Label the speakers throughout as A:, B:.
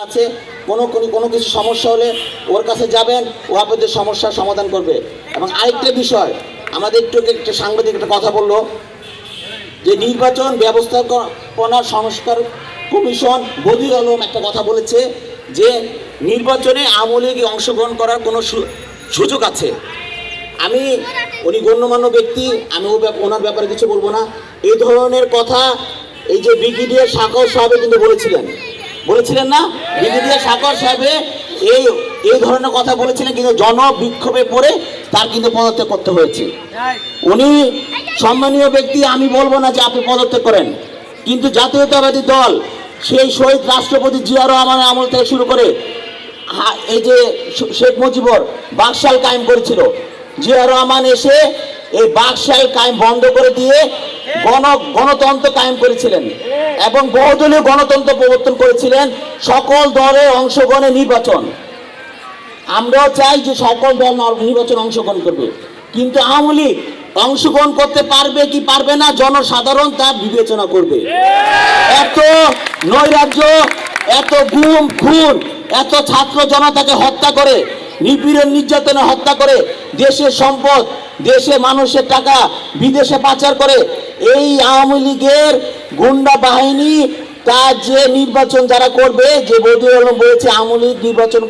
A: আছে কোনো কিছু সমস্যা হলে ওর কাছে যাবেন, ও আপনাদের সমস্যার সমাধান করবে। এবং আরেকটা বিষয়, আমাদের একটা সাংবাদিক একটা কথা বললো যে নির্বাচন ব্যবস্থাপনা সংস্কার কমিশন বদিউল আলম একটা কথা বলেছে যে নির্বাচনে আওয়ামী লীগ অংশগ্রহণ করার কোনো সুযোগ আছে। উনি গণ্যমান্য ব্যক্তি, আমি ওনার ব্যাপারে কিছু বলবো না। এই ধরনের কথা এই যে ব্রিগেডিয়ার সাকর সাহেব কিন্তু বলেছিলেন না, ব্রিগেডিয়ার সাকর সাহেব এই ধরনের কথা বলেছিলেন, কিন্তু জনবিক্ষোভে পড়ে তার কিন্তু পদত্যাগ করতে হয়েছে। উনি সম্মানীয় ব্যক্তি, আমি বলবো না যে আপনি পদত্যাগ করেন, কিন্তু জাতীয়তাবাদী দল সেই শহীদ রাষ্ট্রপতি জিয়া রহমানের আমল থেকে শুরু করে এই যে শেখ মুজিবর বাকশাল কায়েম করেছিল, জিয়া রহমান এসে এই বাকশাল কায়েম বন্ধ করে দিয়ে গণতন্ত্র কায়েম করেছিলেন এবং বহুদলীয় গণতন্ত্র প্রবর্তন করেছিলেন। সকল দলের অংশগ্রহণে নির্বাচন, আমরাও চাই যে সকল দল নির্বাচন অংশগ্রহণ করবে, কিন্তু আওয়ামী লীগ অংশগ্রহণ করতে পারবে কি পারবে না জনসাধারণ তা বিবেচনা করবে। এত নৈরাজ্য, এত গুম খুন, এত ছাত্র জনতাকে হত্যা করে, নিপীড়ন নির্যাতনে হত্যা করে, দেশের সম্পদ, দেশে মানুষের টাকা বিদেশে পাচার করে এই আওয়ামী লীগের গুন্ডা বাহিনী তার যে নির্বাচন যারা করবে, যে বদিউল আলম বলেছে আওয়ামী লীগ নির্বাচন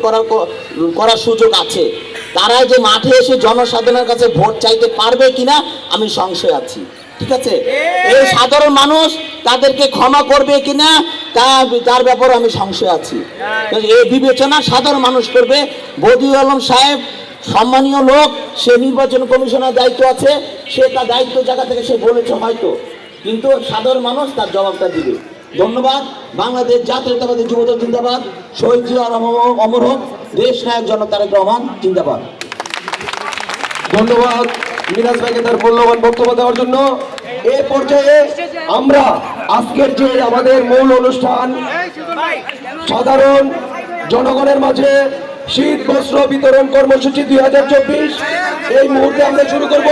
A: করার সুযোগ আছে, তারাই যে মাঠে এসে জনসাধারণের কাছে ভোট চাইতে পারবে কিনা আমি সংশয় আছি। ঠিক আছে, এই সাধারণ মানুষ তাদেরকে ক্ষমা করবে কিনা তার ব্যাপারে আমি সংশয় আছি। এই বিবেচনা সাধারণ মানুষ করবে। বদিউল আলম সাহেব সম্মানীয় লোক, সে নির্বাচন কমিশনের দায়িত্ব আছে, সে তার দায়িত্ব জায়গা থেকে সে বলেছে হয়তো, কিন্তু সাধারণ মানুষ তার জবাবটা দিবে। ধন্যবাদ। বাংলাদেশ জাতীয়তাবাদী যুবদল জিন্দাবাদ। শহীদ জিয়া অমর হোক। দেশ নায়ক জনতা তারেক রহমান জিন্দাবাদ।
B: ধন্যবাদ মিরাজ ভাইকে তার মূল্যবান বক্তব্য দেওয়ার জন্য। এই পর্যায়ে আমরা আজকের যে আমাদের মূল অনুষ্ঠান, সাধারণ জনগণের মাঝে শীত বস্ত্র বিতরণ কর্মসূচি 2024, এই মুহূর্তে আমরা শুরু করব।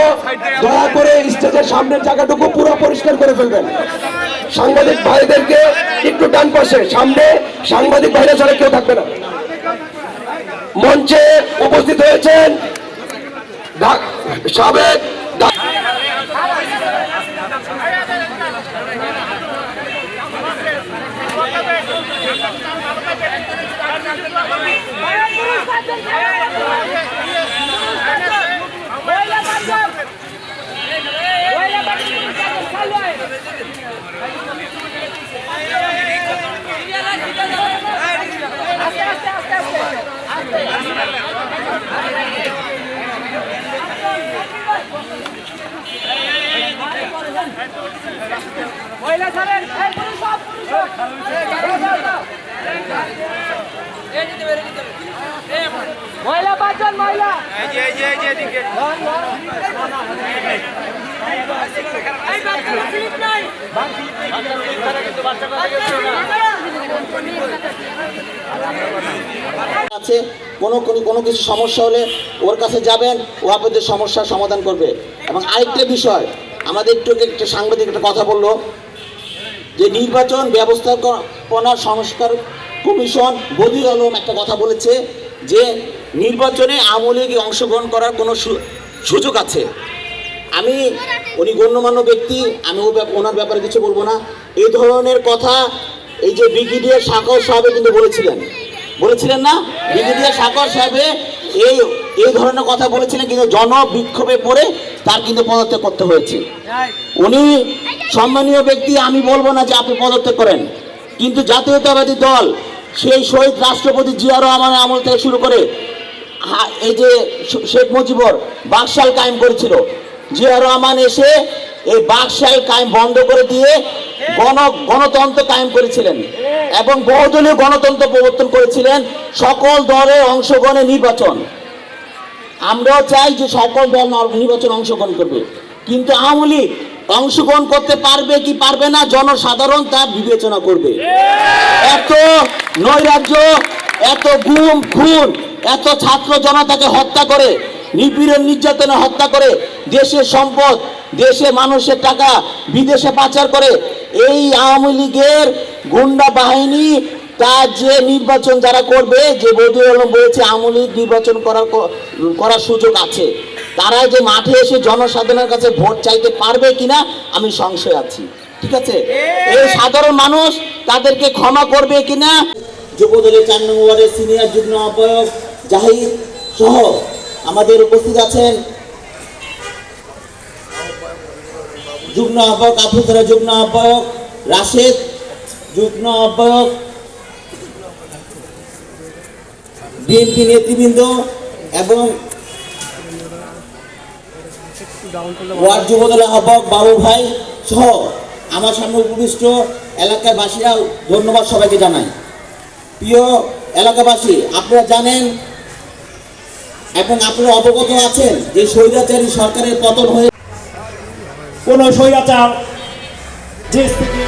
B: দয়া করে স্টেজের সামনের জায়গাটুকু পুরো পরিষ্কার করে ফেলবেন। সাংবাদিক ভাইদেরকে একটু ডান পাশে, সামনে সাংবাদিক ভাইরা ছাড়া কেউ থাকবে না। মঞ্চে উপস্থিত হয়েছেন সাবেক
C: মহিলা 5 জন মহিলা
A: আছে, কোনো কিছু সমস্যা হলে ওর কাছে যাবেন, ও আপনাদের সমস্যার সমাধান করবে। এবং আরেকটা বিষয়, আমাদের একটা সাংবাদিক একটা কথা বললো যে নির্বাচন ব্যবস্থাপনা সংস্কার কমিশন বদিউল আলম একটা কথা বলেছে যে নির্বাচনে আওয়ামী লীগ অংশগ্রহণ করার কোনো সুযোগ আছে। উনি গণ্যমান্য ব্যক্তি, আমি ওনার ব্যাপারে কিছু বলবো না। এই ধরনের কথা এই যে ব্রিগেডিয়ার সাকর সাহেব কিন্তু বলেছিলেন না, ব্রিগেডিয়ার সাকর সাহেব এই ধরনের কথা বলেছিলেন, কিন্তু জনবিক্ষোভে পড়ে তার কিন্তু পদত্যাগ করতে হয়েছে। উনি সম্মানীয় ব্যক্তি, আমি বলবো না যে আপনি পদত্যাগ করেন, কিন্তু জাতীয়তাবাদী দল সেই শহীদ রাষ্ট্রপতি জিয়া রহমানের আমল থেকে শুরু করে এই যে শেখ মুজিবর বাকশাল কায়েম করেছিল, জিয়া রহমান এসে এই বাকশাল কায়েম বন্ধ করে দিয়ে গণতন্ত্র কায়েম করেছিলেন এবং বহুদলীয় গণতন্ত্র প্রবর্তন করেছিলেন। সকল দলের অংশগ্রহণে নির্বাচন, আমরাও চাই যে সকল দল নির্বাচন অংশগ্রহণ করবে, কিন্তু আওয়ামী লীগ অংশগ্রহণ করতে পারবে কি পারবে না জনসাধারণ তা বিবেচনা করবে। এত নৈরাজ্য, এত গুম খুন, এত ছাত্র জনতাকে হত্যা করে, নিপীড়ন নির্যাতনে হত্যা করে, দেশের সম্পদ, দেশে মানুষের টাকা বিদেশে পাচার করে এই আওয়ামী লীগের গুন্ডা বাহিনী তার যে নির্বাচন যারা করবে, যে বদিউল আলম বলেছে আমূলিক নির্বাচন করার সুযোগ আছে, তারা যে মাঠে এসে জনসাধারণের কাছে ভোট চাইতে পারবে কিনা আমি সংশয় আছি। ঠিক আছে, এই সাধারণ মানুষ তাদেরকে ক্ষমা করবে কিনা। যুবদলের 4 নং ওয়ার্ডের সিনিয়র যুগ্ম আহ্বায়ক জাহিদ সহ আমাদের উপস্থিত আছেন যুগ্ম আহ্বায়ক আফুজরা, যুগ্ম আহ্বায়ক রাশেদ, যুগ্ম আহ্বায়ক বিএনপি নেতৃবৃন্দ এবং ওয়ার্ড যুবদলের আহ্বায়ক বাবু ভাই সহ আমার সামনে উপবিষ্ট এলাকার বাসীরা ধন্যবাদ সবাইকে জানাই। প্রিয় এলাকাবাসী, আপনারা জানেন এবং আপনারা অবগত আছেন যে স্বৈরাচারী সরকারের পতন হয়ে
D: কোন স্বৈরাচার দেশ থেকে